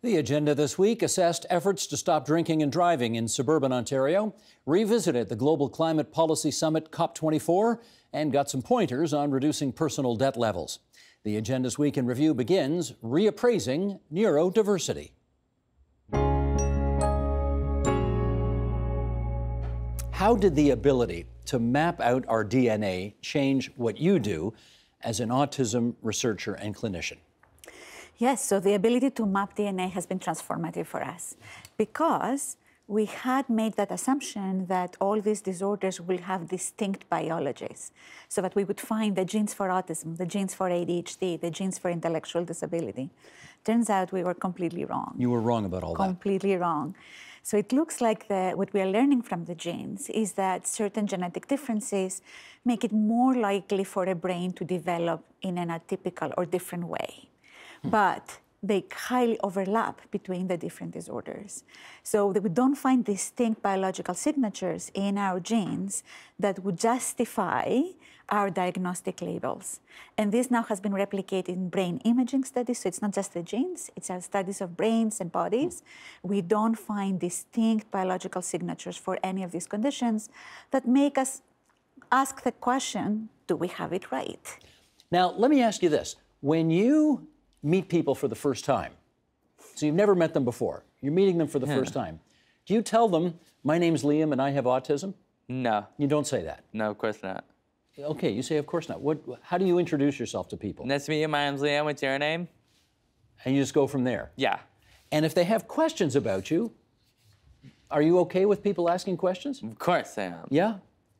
The agenda this week assessed efforts to stop drinking and driving in suburban Ontario, revisited the Global Climate Policy Summit COP24, and got some pointers on reducing personal debt levels. The agenda's week in review begins Reappraising Neurodiversity. How did the ability to map out our DNA change what you do as an autism researcher and clinician? Yes, so the ability to map DNA has been transformative for us because we had made that assumption that all these disorders will have distinct biologies, so that we would find the genes for autism, the genes for ADHD, the genes for intellectual disability. Turns out we were completely wrong. You were wrong about all that. Completely wrong. So it looks like what we are learning from the genes is that certain genetic differences make it more likely for a brain to develop in an atypical or different way. But they highly overlap between the different disorders. So that we don't find distinct biological signatures in our genes that would justify our diagnostic labels. And this now has been replicated in brain imaging studies, so it's not just the genes, it's our studies of brains and bodies. We don't find distinct biological signatures for any of these conditions that make us ask the question, do we have it right? Now, let me ask you this. When you meet people for the first time, so you've never met them before, you're meeting them for the first time, do you tell them, my name's Liam and I have autism? No. You don't say that? No, of course not. Okay, you say of course not. How do you introduce yourself to people? Nice to meet you, my name's Liam, what's your name? And you just go from there? Yeah. And if they have questions about you, are you okay with people asking questions? Of course I am. Yeah?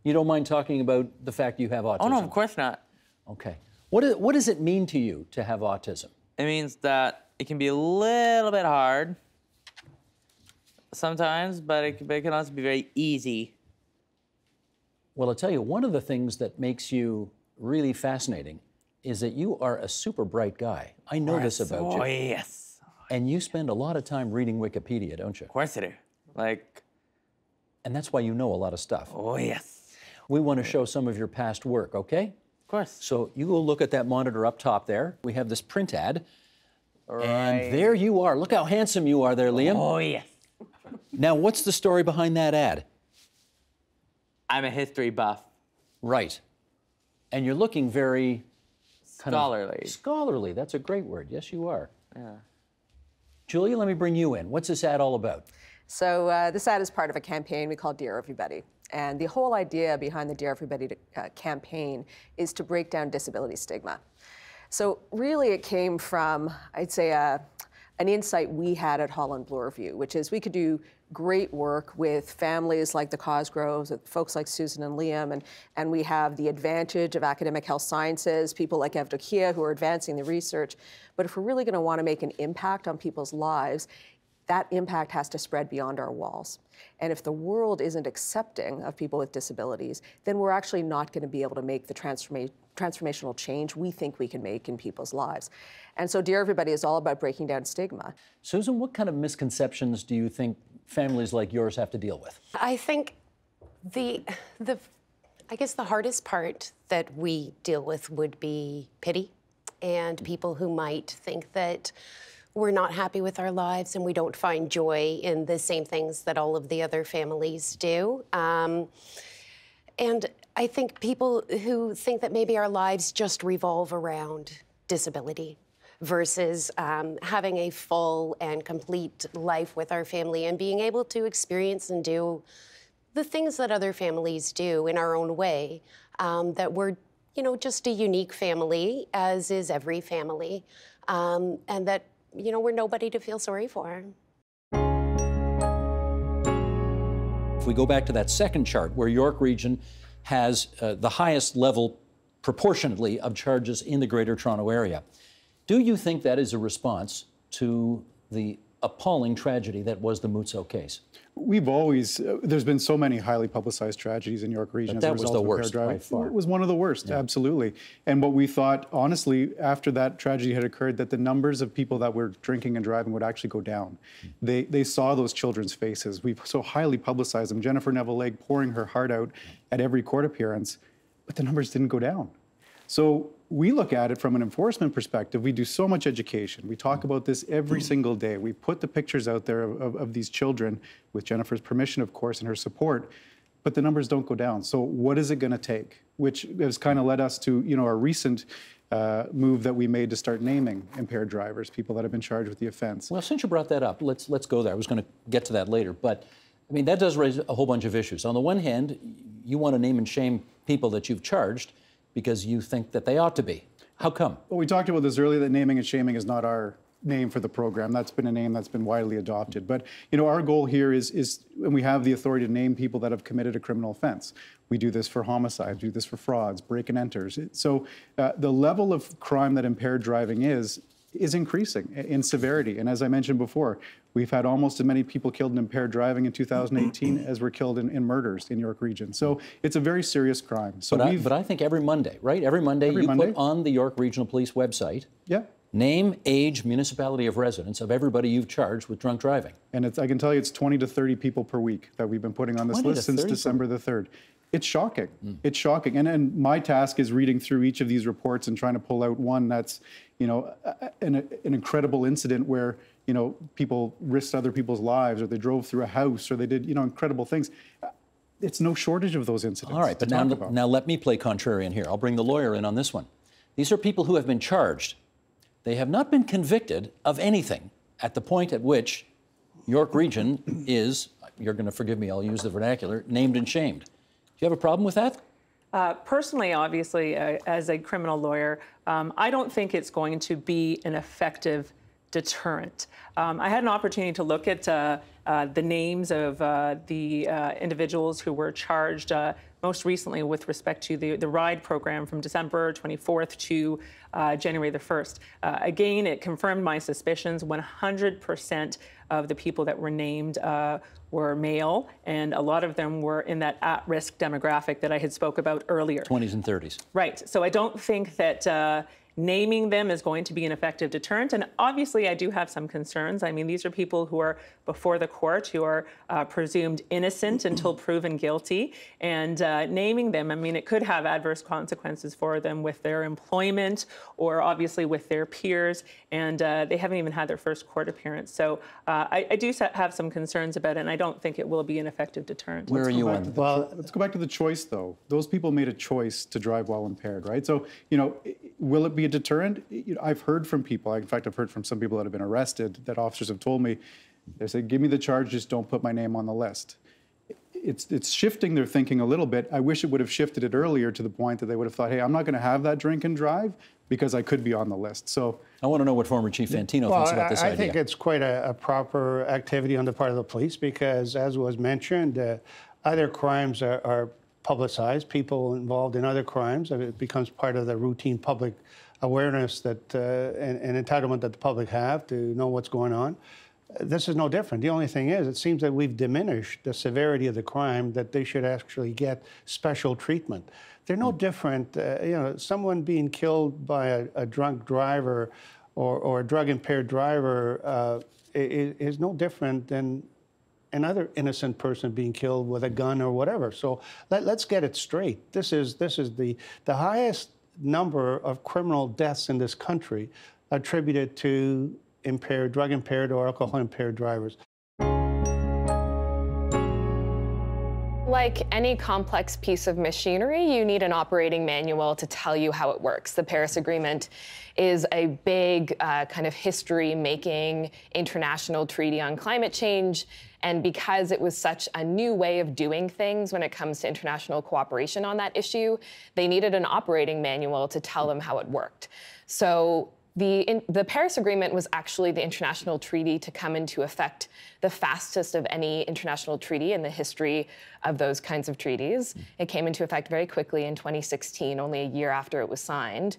You don't mind talking about the fact you have autism? Oh no, of course not. Okay. What does it mean to you to have autism? It means that it can be a little bit hard sometimes, but it can also be very easy. Well, I'll tell you, one of the things that makes you really fascinating is that you are a super bright guy. I know this about you. Oh, yes. And you spend a lot of time reading Wikipedia, don't you? Of course I do. And that's why you know a lot of stuff. Oh, yes. We want to show some of your past work, okay? Of course. So you go look at that monitor up top there. We have this print ad. Right. And there you are. Look how handsome you are there, Liam. Oh, yes. Now, what's the story behind that ad? I'm a history buff. Right. And you're looking very... Scholarly. Scholarly. That's a great word. Yes, you are. Yeah. Julia, let me bring you in. What's this ad all about? So this ad is part of a campaign we call Dear Everybody. And the whole idea behind the Dear Everybody campaign is to break down disability stigma. So really it came from, I'd say, an insight we had at Holland Bloorview, which is we could do great work with families like the Cosgroves, with folks like Susan and Liam, and we have the advantage of academic health sciences, people like Evdokia who are advancing the research. But if we're really going to want to make an impact on people's lives, that impact has to spread beyond our walls. And if the world isn't accepting of people with disabilities, then we're actually not going to be able to make the transformational change we think we can make in people's lives. And so Dear Everybody is all about breaking down stigma. Susan, what kind of misconceptions do you think families like yours have to deal with? I think I guess the hardest part that we deal with would be pity and people who might think that we're not happy with our lives and we don't find joy in the same things that all of the other families do. And I think people who think that maybe our lives just revolve around disability versus having a full and complete life with our family and being able to experience and do the things that other families do in our own way, that we're, just a unique family, as is every family, and that we're nobody to feel sorry for. If we go back to that second chart where York Region has the highest level proportionately of charges in the Greater Toronto Area, do you think that is a response to the appalling tragedy that was the Mutso case? We've always, there's been so many highly publicized tragedies in York Region as a result of impaired driving. By far. It was one of the worst, absolutely. And what we thought, honestly, after that tragedy had occurred, that the numbers of people that were drinking and driving would actually go down. They saw those children's faces. We've so highly publicized them. Jennifer Neville-Legge pouring her heart out at every court appearance, but the numbers didn't go down. So we look at it from an enforcement perspective. We do so much education. We talk about this every single day. We put the pictures out there of these children, with Jennifer's permission, of course, and her support, but the numbers don't go down. So what is it going to take? Which has kind of led us to, our recent move that we made to start naming impaired drivers, people that have been charged with the offense. Well, since you brought that up, let's go there. I was going to get to that later, but I mean, that does raise a whole bunch of issues. On the one hand, you want to name and shame people that you've charged because you think that they ought to be. How come? Well, we talked about this earlier, that naming and shaming is not our name for the program. That's been a name that's been widely adopted. But, our goal here is, and we have the authority to name people that have committed a criminal offense. We do this for homicides, we do this for frauds, break and enters. So the level of crime that impaired driving is increasing in severity. And as I mentioned before, we've had almost as many people killed in impaired driving in 2018 as were killed in murders in York Region. So it's a very serious crime. So but I think every Monday, right? Every Monday you put on the York Regional Police website, name, age, municipality of residence of everybody you've charged with drunk driving. And I can tell you it's 20 to 30 people per week that we've been putting on this list since December the 3rd. It's shocking. It's shocking. And my task is reading through each of these reports and trying to pull out one that's, an incredible incident where, people risked other people's lives, or they drove through a house, or they did, incredible things. It's no shortage of those incidents. All right, but now let me play contrarian here. I'll bring the lawyer in on this one. These are people who have been charged. They have not been convicted of anything at the point at which York Region is, you're going to forgive me, I'll use the vernacular, named and shamed. Do you have a problem with that? Personally, obviously, as a criminal lawyer, I don't think it's going to be an effective deterrent. I had an opportunity to look at the names of the individuals who were charged most recently with respect to the RIDE program from December 24th to January the 1st. Again, it confirmed my suspicions. 100% of the people that were named were male, and a lot of them were in that at-risk demographic that I had spoke about earlier. 20s and 30s. Right. So I don't think that naming them is going to be an effective deterrent. And obviously, I do have some concerns. I mean, these are people who are before the court, who are presumed innocent until proven guilty. And naming them, I mean, it could have adverse consequences for them with their employment or obviously with their peers. And they haven't even had their first court appearance. So I do have some concerns about it, and I don't think it will be an effective deterrent. Where are you on? Well, let's go back to the choice, though. Those people made a choice to drive while impaired, right? So, will it be a deterrent? I've heard from people, in fact, I've heard from some people that have been arrested, that officers have told me, they say, give me the charge, just don't put my name on the list. It's shifting their thinking a little bit. I wish it would have shifted it earlier to the point that they would have thought, hey, I'm not going to have that drink and drive because I could be on the list. So I want to know what former Chief Fantino thinks about this idea. I think it's quite a proper activity on the part of the police because, as was mentioned, other crimes are publicized. People involved in other crimes, it becomes part of the routine public awareness that and entitlement that the public have to know what's going on. This is no different. The only thing is, it seems that we've diminished the severity of the crime, that they should actually get special treatment. They're no different. Someone being killed by a drunk driver or a drug-impaired driver is no different than another innocent person being killed with a gun or whatever. So let's get it straight. This is the highest number of criminal deaths in this country attributed to drug-impaired or alcohol-impaired drivers. Like any complex piece of machinery, you need an operating manual to tell you how it works. The Paris Agreement is a big kind of history-making international treaty on climate change. And because it was such a new way of doing things when it comes to international cooperation on that issue, they needed an operating manual to tell them how it worked. So the Paris Agreement was actually the international treaty to come into effect the fastest of any international treaty in the history of those kinds of treaties. It came into effect very quickly in 2016, only a year after it was signed.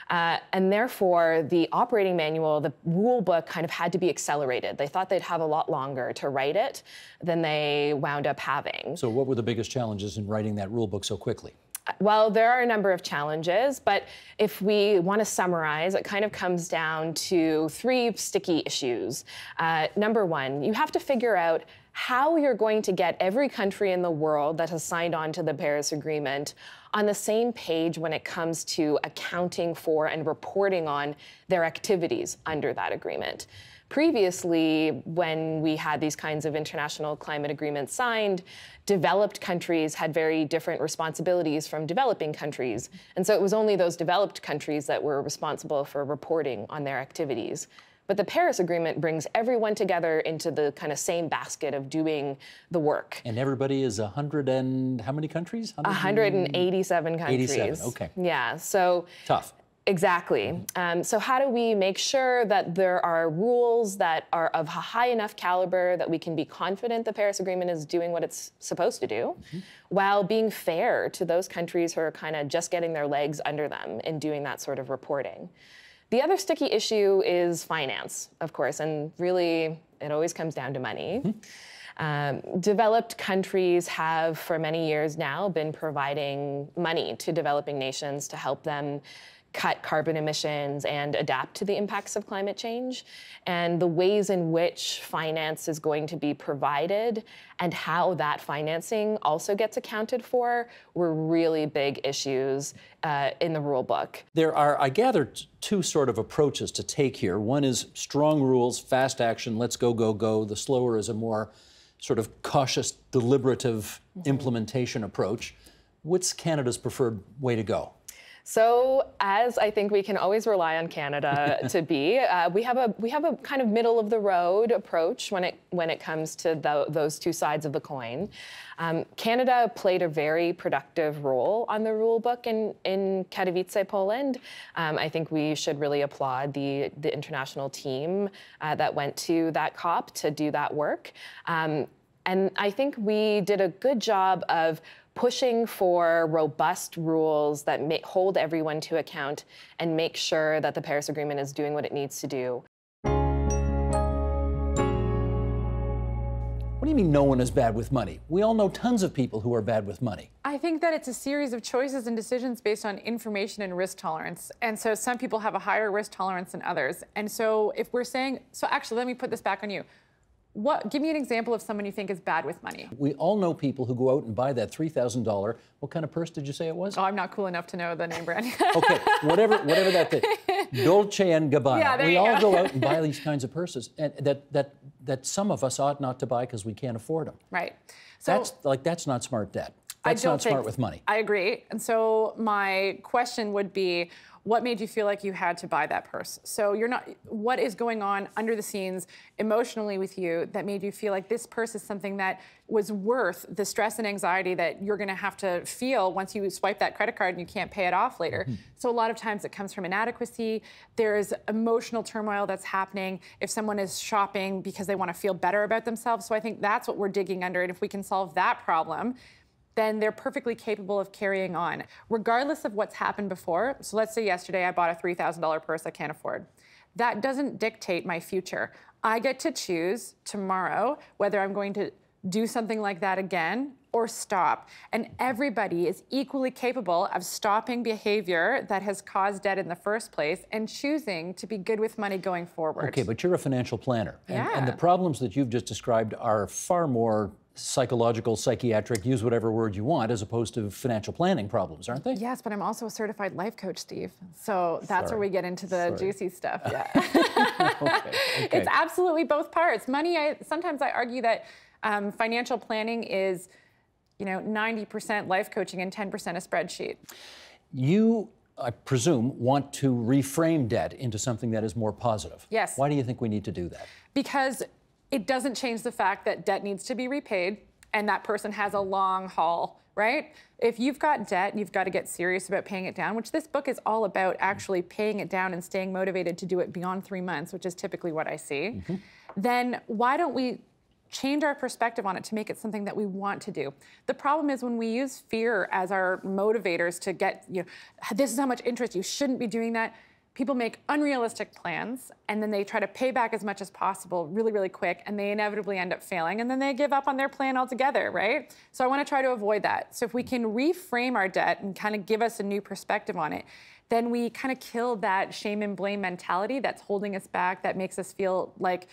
And therefore, the operating manual, the rule book, kind of had to be accelerated. They thought they'd have a lot longer to write it than they wound up having. So what were the biggest challenges in writing that rule book so quickly? Well, there are a number of challenges, but if we want to summarize, it kind of comes down to three sticky issues. Number one, you have to figure out how you're going to get every country in the world that has signed on to the Paris Agreement on the same page when it comes to accounting for and reporting on their activities under that agreement. Previously, when we had these kinds of international climate agreements signed, developed countries had very different responsibilities from developing countries. And so it was only those developed countries that were responsible for reporting on their activities. But the Paris Agreement brings everyone together into the kind of same basket of doing the work. And everybody is 100 and how many countries? 187 countries. 87, okay. Yeah, so. Tough. Exactly. So how do we make sure that there are rules that are of a high enough caliber that we can be confident the Paris Agreement is doing what it's supposed to do, while being fair to those countries who are kind of just getting their legs under them in doing that sort of reporting? The other sticky issue is finance, of course, and really it always comes down to money. Developed countries have, for many years now, been providing money to developing nations to help them cut carbon emissions and adapt to the impacts of climate change. And the ways in which finance is going to be provided and how that financing also gets accounted for were really big issues in the rule book. There are, I gather, two sort of approaches to take here. One is strong rules, fast action, let's go, go, go. The slower is a more sort of cautious, deliberative implementation approach. What's Canada's preferred way to go? So, as I think we can always rely on Canada to be, we have a kind of middle of the road approach when it comes to those two sides of the coin. Canada played a very productive role on the rule book in Katowice, Poland. I think we should really applaud the international team that went to that COP to do that work. And I think we did a good job of pushing for robust rules that hold everyone to account and make sure that the Paris Agreement is doing what it needs to do. What do you mean no one is bad with money? We all know tons of people who are bad with money. I think that it's a series of choices and decisions based on information and risk tolerance. And so some people have a higher risk tolerance than others. And so if we're saying, so actually, let me put this back on you. Give me an example of someone you think is bad with money. We all know people who go out and buy that $3,000. What kind of purse did you say it was? Oh, I'm not cool enough to know the name brand. Okay, whatever that thing. Dolce and Gabbana. Yeah, we all go out and buy these kinds of purses, and that some of us ought not to buy because we can't afford them. Right. So that's not smart debt. That's not smart with money. I agree. And so my question would be, what made you feel like you had to buy that purse? So what is going on under the scenes emotionally with you that made you feel like this purse is something that was worth the stress and anxiety that you're gonna have to feel once you swipe that credit card and you can't pay it off later? So a lot of times it comes from inadequacy. There's emotional turmoil that's happening if someone is shopping because they wanna feel better about themselves. So I think that's what we're digging under, and if we can solve that problem, then they're perfectly capable of carrying on, regardless of what's happened before. So let's say yesterday I bought a $3,000 purse I can't afford. That doesn't dictate my future. I get to choose tomorrow whether I'm going to do something like that again or stop. And everybody is equally capable of stopping behavior that has caused debt in the first place and choosing to be good with money going forward. Okay, but you're a financial planner. And the Yeah. problems that you've just described are far more psychological, psychiatric, use whatever word you want, as opposed to financial planning problems, aren't they? Yes, but I'm also a certified life coach, Steve. So that's where we get into the juicy stuff. Yeah. Okay. It's absolutely both parts. Money, sometimes I argue that financial planning is, 90% life coaching and 10% a spreadsheet. You, I presume, want to reframe debt into something that is more positive. Yes. Why do you think we need to do that? Because it doesn't change the fact that debt needs to be repaid and that person has a long haul, right? If you've got debt, you've got to get serious about paying it down, which this book is all about, actually paying it down and staying motivated to do it beyond 3 months, which is typically what I see. Then why don't we change our perspective on it to make it something that we want to do? The problem is when we use fear as our motivators to get, this is how much interest, you shouldn't be doing that. People make unrealistic plans, and then they try to pay back as much as possible really, really quick, and they inevitably end up failing, and then they give up on their plan altogether, right? So I want to try to avoid that. So if we can reframe our debt and kind of give us a new perspective on it, then we kind of kill that shame and blame mentality that's holding us back, that makes us feel like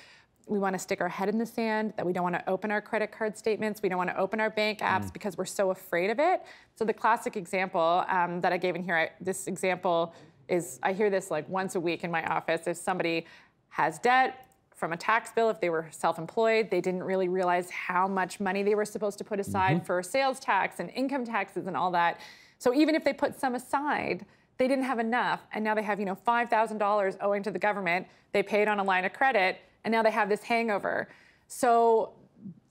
we want to stick our head in the sand, that we don't want to open our credit card statements, we don't want to open our bank apps because we're so afraid of it. So the classic example that I gave in here, this example is, I hear this like once a week in my office. If somebody has debt from a tax bill, if they were self-employed, they didn't really realize how much money they were supposed to put aside for sales tax and income taxes and all that. So even if they put some aside, they didn't have enough, and now they have, $5,000 owing to the government. They paid on a line of credit, and now they have this hangover. So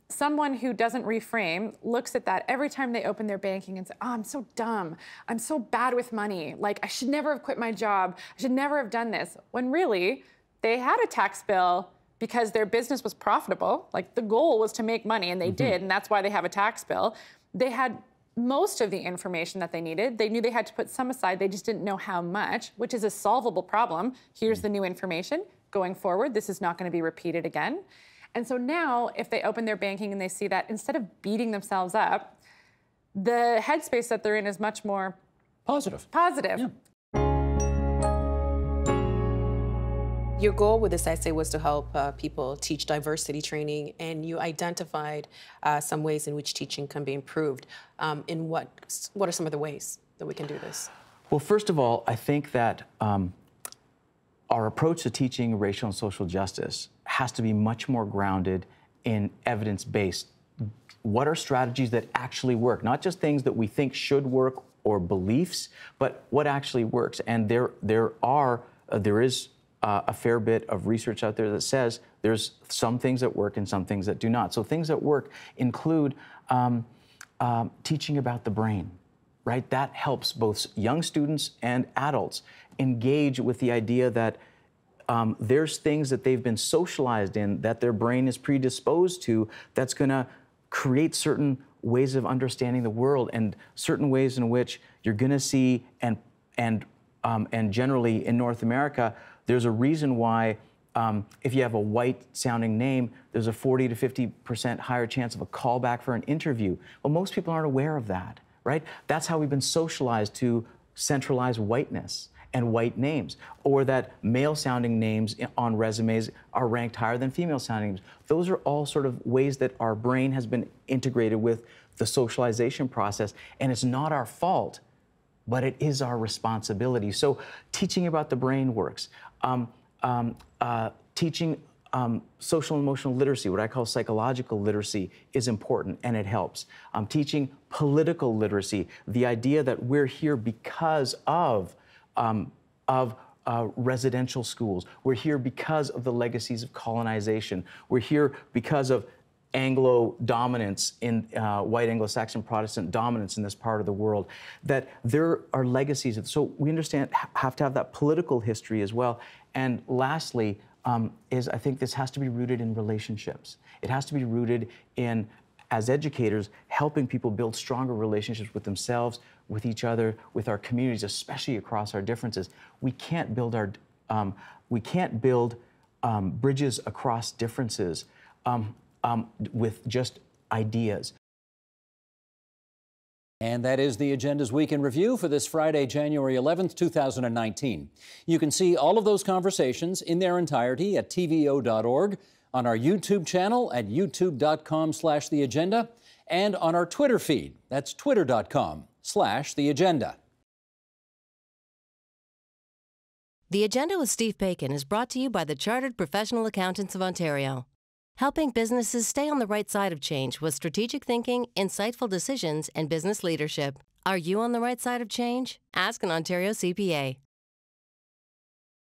someone who doesn't reframe looks at that every time they open their banking and say, oh, I'm so dumb. I'm so bad with money. Like, I should never have quit my job. I should never have done this. When really, they had a tax bill because their business was profitable. Like, the goal was to make money, and they did, and that's why they have a tax bill. They had most of the information that they needed. They knew they had to put some aside. They just didn't know how much, which is a solvable problem. Here's the new information. Going forward, this is not going to be repeated again. And so now, if they open their banking and they see that, instead of beating themselves up, the headspace that they're in is much more positive. Yeah. Your goal with this essay was to help people teach diversity training, and you identified some ways in which teaching can be improved. In what are some of the ways that we can do this? Well, first of all, I think that our approach to teaching racial and social justice has to be much more grounded in evidence-based. What are strategies that actually work? Not just things that we think should work or beliefs, but what actually works. And there is a fair bit of research out there that says there's some things that work and some things that do not. So things that work include teaching about the brain, right? That helps both young students and adults engage with the idea that there's things that they've been socialized in that their brain is predisposed to that's gonna create certain ways of understanding the world and certain ways in which you're gonna see and generally in North America, there's a reason why if you have a white-sounding name, there's a 40 to 50% higher chance of a callback for an interview. Well, most people aren't aware of that, right? That's how we've been socialized to centralize whiteness and white names, or that male-sounding names on resumes are ranked higher than female-sounding names. Those are all sort of ways that our brain has been integrated with the socialization process, and it's not our fault, but it is our responsibility. So teaching about the brain works. Teaching social and emotional literacy, what I call psychological literacy, is important, and it helps. Teaching political literacy, the idea that we're here because of residential schools. We're here because of the legacies of colonization. We're here because of Anglo dominance in white Anglo-Saxon Protestant dominance in this part of the world, that there are legacies. So we have to have that political history as well. And lastly, I think this has to be rooted in relationships. It has to be rooted in, as educators, helping people build stronger relationships with themselves, with each other, with our communities, especially across our differences. We can't build bridges across differences with just ideas. And that is the Agenda's Week in Review for this Friday, January 11th, 2019. You can see all of those conversations in their entirety at tvo.org, on our YouTube channel at youtube.com/theagenda, and on our Twitter feed. That's twitter.com/theagenda. The Agenda with Steve Bacon is brought to you by the Chartered Professional Accountants of Ontario, helping businesses stay on the right side of change with strategic thinking, insightful decisions, and business leadership. Are you on the right side of change? Ask an Ontario CPA.